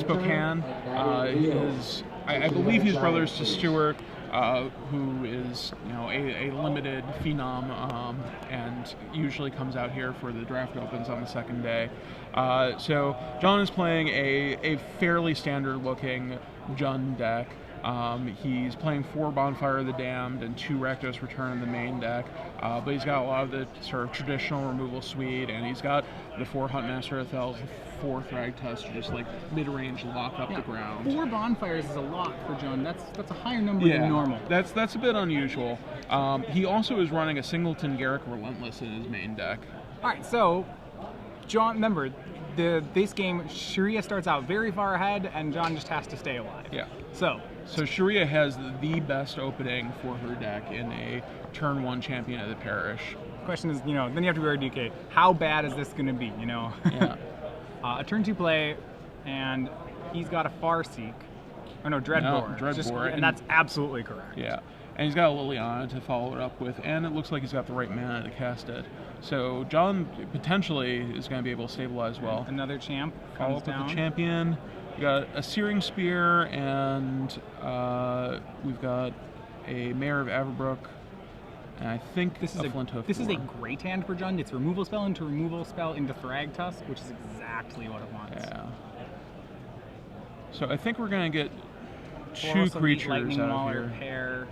Spokane. I believe he's brothers to Stuart, who is a limited phenom, and usually comes out here for the draft opens on the second day. So John is playing a fairly standard-looking Jund deck. He's playing 4 Bonfire of the Damned and 2 Rakdos Return in the main deck, but he's got a lot of the sort of traditional removal suite, and he's got the 4 Huntmaster of Thels, 4 Thragtusk to just like mid-range lock up the ground. 4 Bonfires is a lot for John. That's a higher number than normal. That's a bit unusual. He also is running a Singleton Garrick Relentless in his main deck. All right, so John, remember, the base game, Shirhia starts out very far ahead, and John just has to stay alive. Yeah. So Shirhia has the best opening for her deck in a turn 1 champion of the parish. The question is, then you have to be ready, okay, how bad is this going to be, Yeah. A turn 2 play, and he's got a Farseek. Oh no, Dreadbore. Dreadbore. And that's absolutely correct. Yeah. And he's got a Liliana to follow it up with, and it looks like he's got the right mana to cast it. So John potentially is going to be able to stabilize well. Another champ Follow up with the champion. We got a Searing Spear, and we've got a Mayor of Averbrook, and I think this is a Flinthoof. This is a great hand for Jund. It's removal spell into Thragtusk, which is exactly what it wants. Yeah. So I think we're going to get Boros 2 creatures Lightning out Mauler here. pair.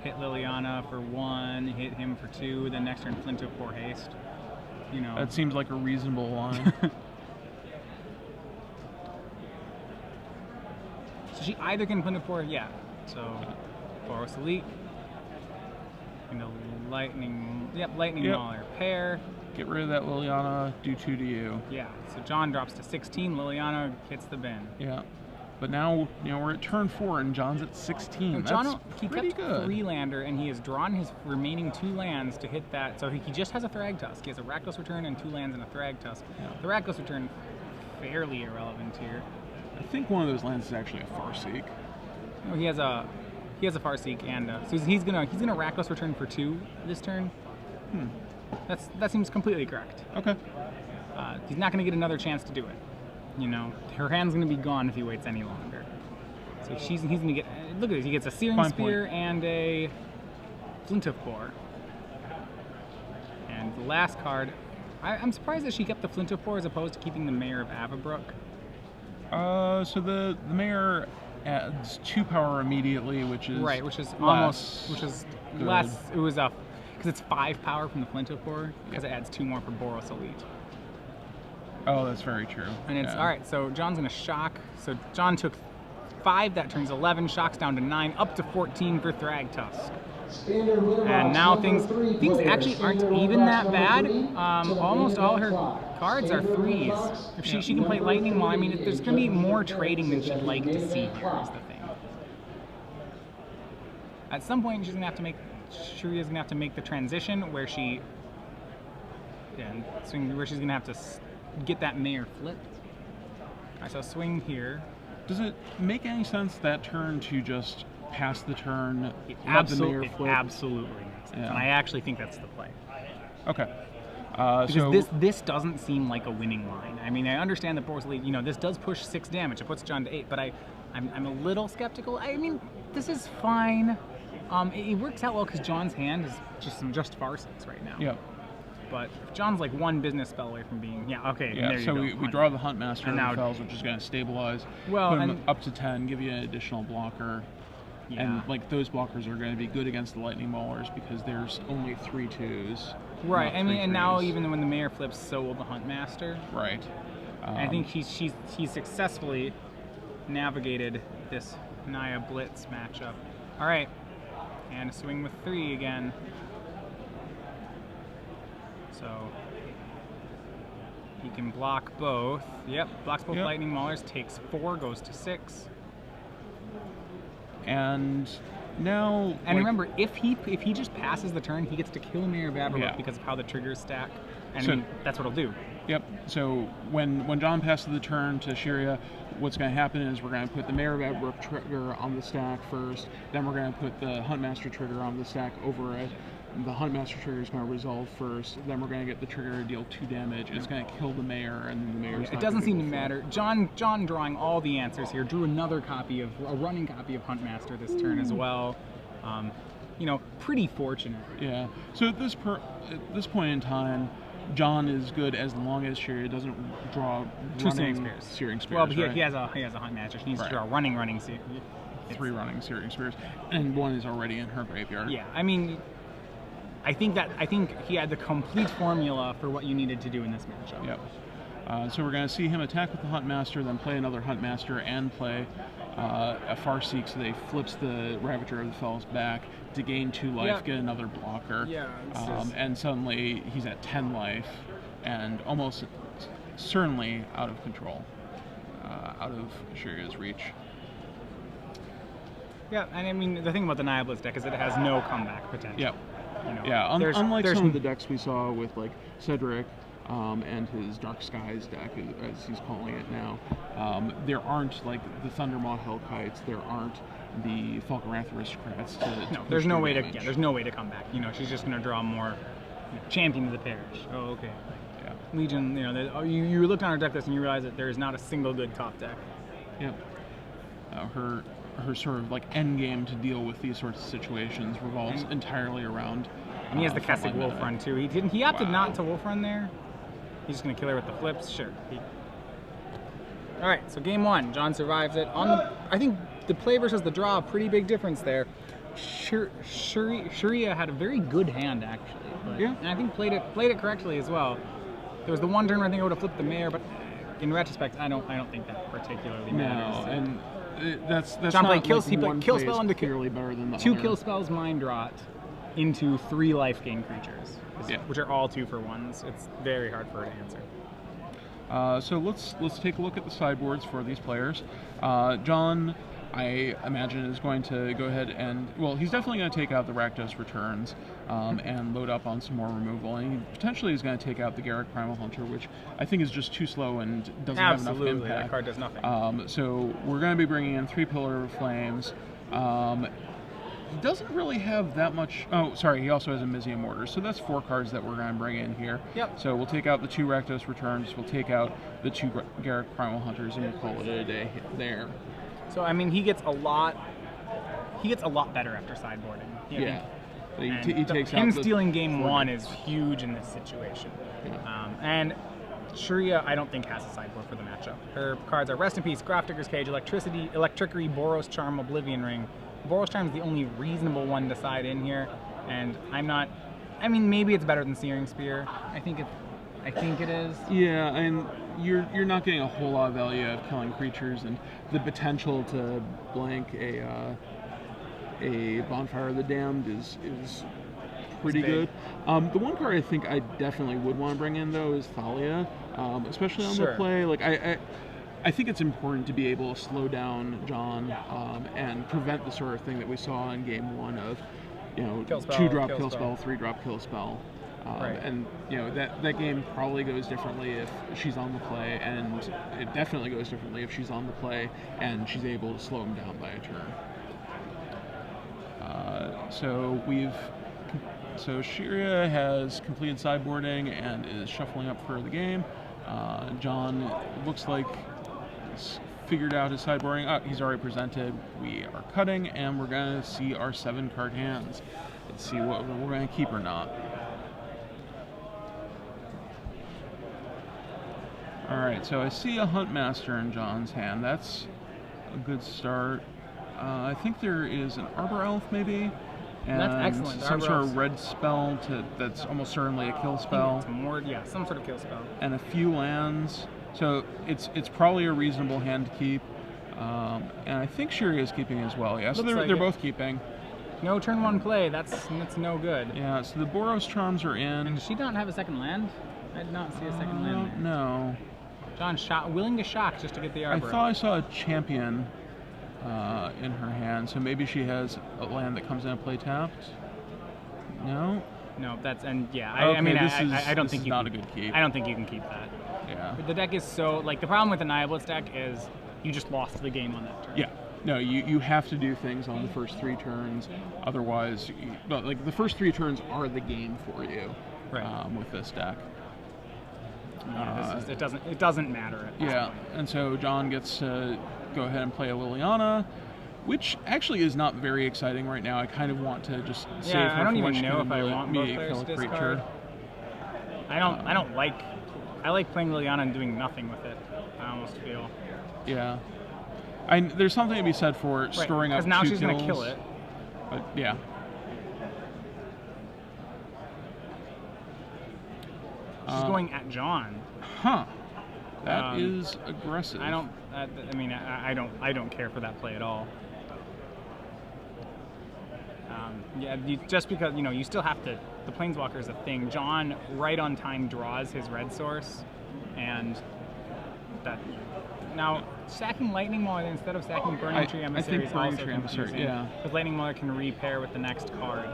Hit Liliana for 1, hit him for 2, then next turn Flinthoof for haste. That seems like a reasonable line. So she either can Flinthoof for, So Boros Elite. And a Lightning Mauler pair. Get rid of that Liliana, do 2 to you. Yeah, so John drops to 16, Liliana hits the bin. Yeah. But now, we're at turn 4 and John's at 16. John, he pretty kept good. 3 lander, and he has drawn his remaining 2 lands to hit that. So he just has a Thragtusk. He has a Rakdos Return and 2 lands and a Thragtusk. Yeah. The Rakdos Return, fairly irrelevant here. I think one of those lands is actually a Farseek. No, he has a Farseek, and so he's gonna Rakdos Return for 2 this turn. That seems completely correct. Okay. He's not gonna get another chance to do it. Her hand's gonna be gone if he waits any longer. So he's gonna get. Look at this. He gets a Searing Spear and a Flinthoof Boar. And the last card, I'm surprised that she kept the Flinthoof Boar as opposed to keeping the Mayor of Averbrook. So the Mayor adds 2 power immediately, which is less. It was because it's 5 power from the Flinthoof Boar because it adds 2 more for Boros Elite. Oh, that's very true. And it's all right. So John's gonna shock. So John took 5. That turns 11. Shocks down to 9. Up to 14 for Thragtusk. And now things actually aren't even that bad. Almost all her cards are 3s. If she can play Lightning Maul, there's gonna be more trading than she'd like to see here. Is the thing. At some point, Shirhia's gonna have to make the transition where she's gonna have to get that Mayor flipped. Alright, so swing here. Does it make any sense that turn to just pass the turn, It let the Mayor flip? absolutely makes sense. And I actually think that's the play. Okay. Because this doesn't seem like a winning line. I understand that Boros Elite, this does push 6 damage. It puts John to 8, but I'm a little skeptical. This is fine. It works out well because John's hand is just Farseeks right now. Yeah. But if John's like 1 business spell away from being, there you go. We draw the Huntmaster And now, of Fells, which is going to stabilize, well, put him up to 10, give you an additional blocker. Yeah. And those blockers are going to be good against the Lightning Maulers because there's only 3 2s. Right. And now even when the Mayor flips, so will the Huntmaster. Right. I think he's successfully navigated this Naya Blitz matchup. All right, and a swing with 3 again. So he can block both. Yep, blocks both Lightning Maulers, takes 4, goes to 6. And now, remember, if he just passes the turn, he gets to kill Mayor of Averbrook because of how the triggers stack, and that's what he'll do. Yep. So when John passes the turn to Shirhia, what's going to happen is we're going to put the Mayor of Averbrook trigger on the stack first. Then we're going to put the Huntmaster trigger on the stack over it. the Huntmaster trigger is going to resolve first. Then we're going to get the trigger to deal 2 damage. It's going to kill the mayor, and the mayor's It doesn't seem to matter. John drawing all the answers here. Drew another copy of a running copy of Huntmaster this turn as well. You know, pretty fortunate. Yeah. So at this point in time, John is good as long as Shirhia doesn't draw 2 Searing Spears. Well, but right? he has a Huntmaster. She needs to draw running 3 running Searing Spears, and 1 is already in her graveyard. Yeah, I mean, I think he had the complete formula for what you needed to do in this matchup. Yep. So we're going to see him attack with the Huntmaster, then play another Huntmaster, and play a Farseek, so they flips the Ravager of the Fells back to gain 2 life, get another blocker. Yeah. And suddenly he's at 10 life, and almost certainly out of control, out of Shirhia's reach. Yeah, and I mean, the thing about the Nihilist deck is that it has no comeback potential. Yep. You know, Yeah, unlike some of the decks we saw with like Cedric and his Dark Skies deck, as he's calling it now, there aren't like the Thundermaw Hellkites, there aren't the Falconwrath Aristocrats to there's no way to come back. You know, she's just going to draw more Champion of the Parish. Oh, okay. Yeah. Legion, you know, you looked on her deck list and you realize that there is not a single good top deck. Yep. Her sort of like end game to deal with these sorts of situations revolves entirely around. And he has the Kessig Wolf Run too. He opted not to Wolf Run there. He's just gonna kill her with the flips. Sure. All right. So game 1, John survives it. I think the play versus the draw, pretty big difference there. Shirhia had a very good hand actually. But, and I think played it correctly as well. There was the one turn where I think I would have flipped the mayor, but in retrospect, I don't think that particularly matters. No, and that's John not played kill, like he played one kill play spell is into clearly better than the 2 other. kill spells mind rot into 3 life gain creatures, which are all 2-for-1s. It's very hard for her to answer. So let's take a look at the sideboards for these players. John, I imagine, is going to go ahead and, well, he's definitely going to take out the Rakdos Returns and load up on some more removal. And he potentially is going to take out the Garruk Primal Hunter, which I think is just too slow and doesn't have enough impact. That card does nothing. So we're going to be bringing in 3 Pillar of Flames. He doesn't really have that much. Oh, sorry, he also has a Mizium Mortar. So that's 4 cards that we're going to bring in here. Yep. So we'll take out the 2 Rakdos Returns, we'll take out the 2 Garruk Primal Hunters, and we'll call it a day there. So I mean, he gets a lot better after sideboarding. Yeah. He takes him out stealing game 1 is huge in this situation. Yeah. And Shirhia, I don't think has a sideboard for the matchup. Her cards are Rest in Peace, Grafdigger's Cage, Electrickery, Boros Charm, Oblivion Ring. Boros Charm is the only reasonable one to side in here, and I mean, maybe it's better than Searing Spear. I think it is. Yeah, and you're not getting a whole lot of value out of killing creatures, and the potential to blank a Bonfire of the Damned is pretty good. The one card I think I definitely would want to bring in though is Thalia, especially on the play. Like I think it's important to be able to slow down John and prevent the sort of thing that we saw in game 1 of, 2-drop kill spell, 3-drop kill spell. And that game probably goes differently if she's on the play, and it definitely goes differently if she's on the play and she's able to slow him down by a turn. So Shirhia has completed sideboarding and is shuffling up for the game. John looks like he's figured out his sideboarding. He's already presented. We are cutting, and we're going to see our 7-card hands. Let's see what we're going to keep or not. Alright, so I see a Huntmaster in John's hand. That's a good start. I think there is an Arbor Elf, maybe? And that's excellent. Some sort of red spell that's almost certainly a kill spell. Some sort of kill spell. And a few lands. So it's probably a reasonable hand to keep. And I think Shirhia is keeping as well. Yeah, so they're both keeping. No turn 1 play. That's no good. Yeah, so the Boros Charms are in. And does she not have a second land? I did not see a second land there. No. John willing to shock just to get the Arbor. I thought I saw a Champion in her hand, so maybe she has a land that comes in and play tapped. No, that's okay, I don't think not a good keep. I don't think you can keep that. Yeah, but the deck is so the problem with the Nihilist deck is you just lost the game on that turn. Yeah, No, you have to do things on the first 3 turns. Otherwise, but like the first 3 turns are the game for you. Right. With this deck. Yeah, it doesn't matter at this point. And so John gets to go ahead and play a Liliana, which actually is not very exciting right now. I kind of want to just save her. I don't for even know if I really want both players to discard. I like playing Liliana and doing nothing with it. I almost feel. Yeah. There's something to be said for storing up 2 kills. Because now she's going to kill it. But yeah. She's going at John. Huh. That is aggressive. I don't care for that play at all. Just because you still have to. The Planeswalker is a thing. John, right on time, draws his red source, and that. Now, sacking Lightning Mauler instead of sacking Burning Tree Emissary is also confusing. Yeah. Because Lightning Mauler can repair with the next card.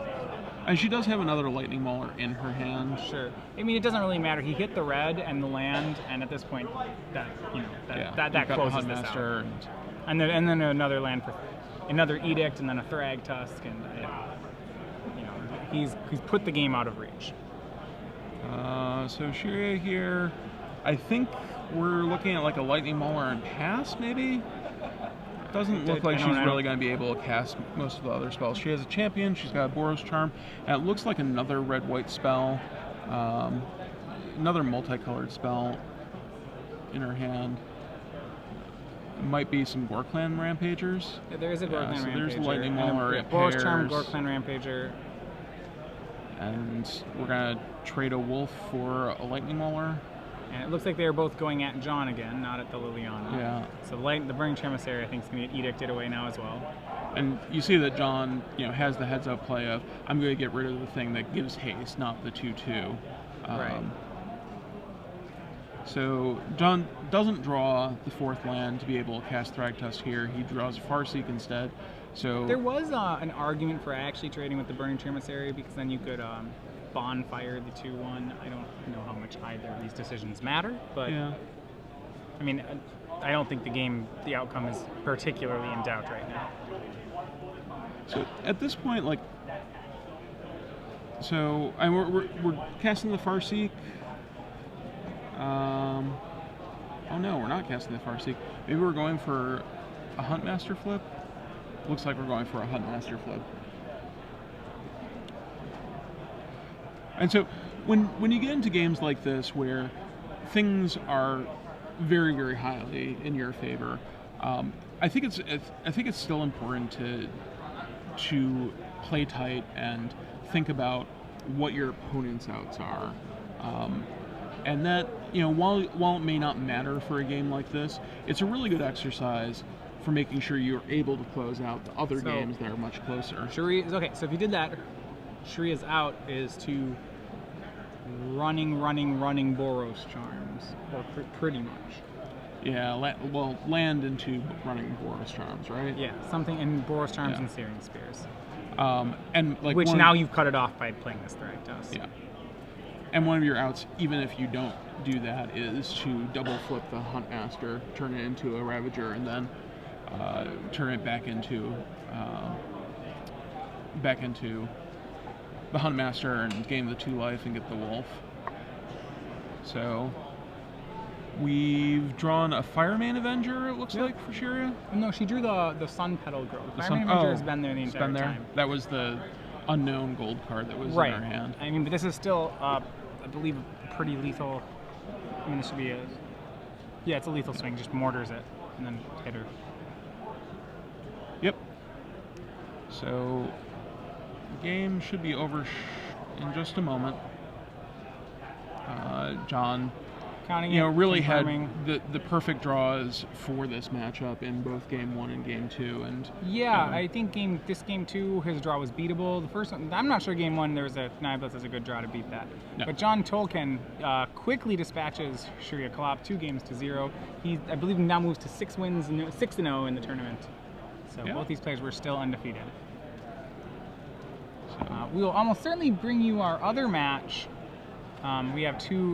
And she does have another Lightning Mauler in her hand. Sure. I mean, it doesn't really matter. He hit the red and the land, and at this point, that closes this out. And then another land for another Edict, and then a Thrag Tusk, and he's put the game out of reach. So Shirhia here, I think we're looking at like a Lightning Mauler and pass, maybe? Doesn't look like she's really going to be able to cast most of the other spells. She has a champion, she's got a Boros Charm, and it looks like another red-white spell, another multicolored spell in her hand. It might be some Gorklan Rampagers. Yeah, there is a Gorklan Rampager. So there's Lightning Mauler, it Boros pairs. Charm, Gorklan Rampager. And we're going to trade a Wolf for a Lightning Mauler. And it looks like they're both going at John again, not at the Liliana. Yeah. So the Burning Tree Emissary, I think, is going to get edicted away now as well. And you see that John, has the heads-up play of, I'm going to get rid of the thing that gives haste, not the 2/2. Right. So John doesn't draw the 4th land to be able to cast Thragtusk here. He draws Farseek instead. So there was an argument for actually trading with the Burning Tree Emissary, because then you could bonfire the 2/1. I don't know how much either of these decisions matter, but yeah. I mean, I don't think the outcome is particularly in doubt right now. So at this point, we're casting the Farseek. Oh no, we're not casting the Farseek. Maybe we're going for a Huntmaster flip. Looks like we're going for a Huntmaster flip. And so when you get into games like this where things are very, very highly in your favor, I think it's still important to play tight and think about what your opponent's outs are. And that, while it may not matter for a game like this, it's a really good exercise for making sure you're able to close out the other games that are much closer. Okay, so if you did that, Shirhia's out is to running Boros Charms, or pretty much. Yeah, land into running Boros Charms, right? Yeah, something in Boros Charms and Searing Spears. Which now you've cut it off by playing this Thragtusk. Yeah. And one of your outs, even if you don't do that, is to double flip the Huntmaster, turn it into a Ravager, and then turn it back into the Huntmaster and gain the 2 life and get the Wolf. So we've drawn a Fireman Avenger, it looks like, for Shirhia. No, she drew the Sun Petal Grove. Fireman Avenger has been there the entire time. That was the unknown gold card that was in her hand. I mean, but this is still, I believe, pretty lethal. I mean, this should be it's a lethal swing. Just mortars it and then hit her. Yep. So the game should be over in just a moment. John, really had the perfect draws for this matchup in both Game 1 and Game 2, and I think this Game 2 his draw was beatable. The first one, I'm not sure Game 1 there was a Niblis as a good draw to beat that. No. But John Toelken quickly dispatches Shirhia Calapp 2-0. He, I believe, now moves to 6-0 in the tournament. So both these players were still undefeated. We will almost certainly bring you our other match. We have two